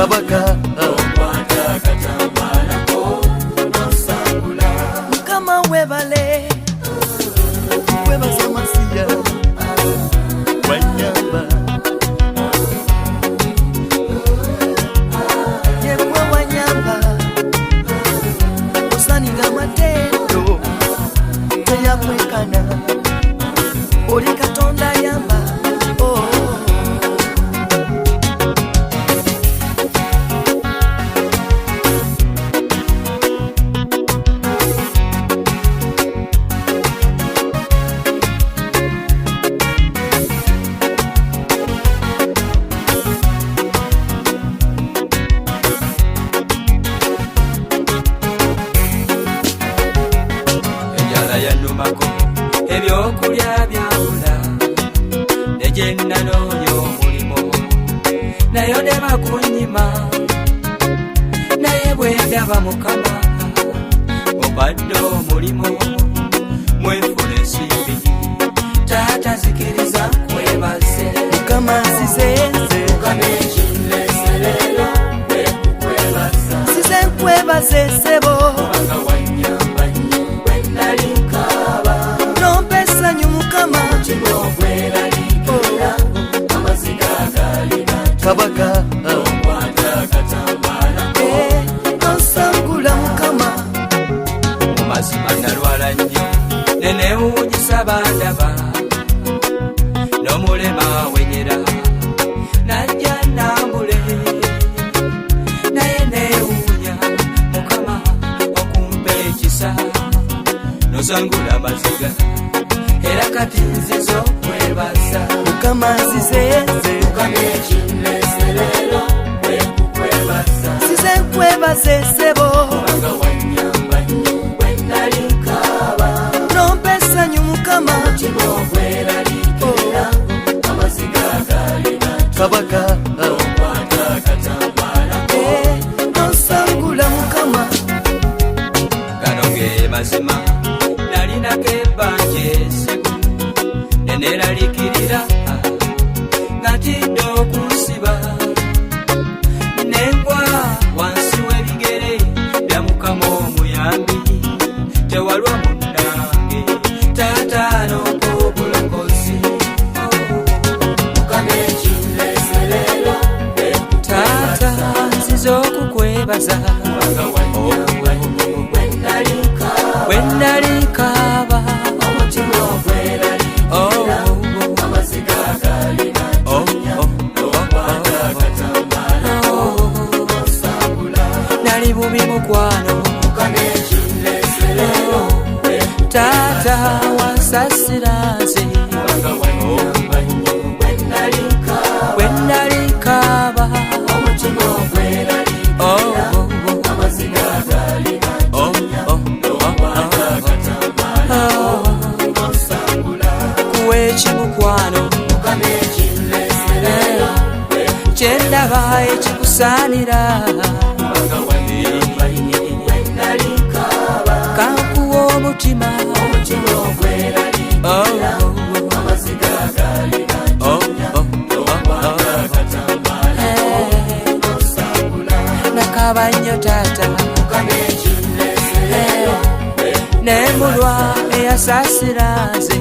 kabaka mukama webale webaza masiya wanyamba yekwe wanyamba osaninga matendo teyakwekana oli katonda yamba ebyokulya byawula negenda n'oyo omulimo nayo ne bakunyima naye bwe ndaba mukama obadde omulimo mwefuna ensimbi taata zikiriza nkwebaze mukama nzizenze nzize nkwebaze sebo kabaka nosangula mukama mumazima nalwala nnyo nenewuunyisa bandaba n'omulema wenyera najja nambule naye newuunya mukama okumpa ekisa nosangula maziga era kati nziza okwebaza mukama nzizenze nzize nkwebaze sebo nompa essanyu mukama kabaka nosangula mukama gano ge mazima nalinako ebbanja esibu neneralikirira natidde okunsiba nengwa wansi w'ebigere bya mukama omuyambi tewalwa munnange taata n'obulokozi taata nzize okukwebaza bwe nalikaaba nali bubi mukwano taata wansasira nze bwe nalikaaba kuweeki mukwano kyendaba ekikusaanira kankuwa omutima nakaba nnyo taata nemulwa eyasaasira nze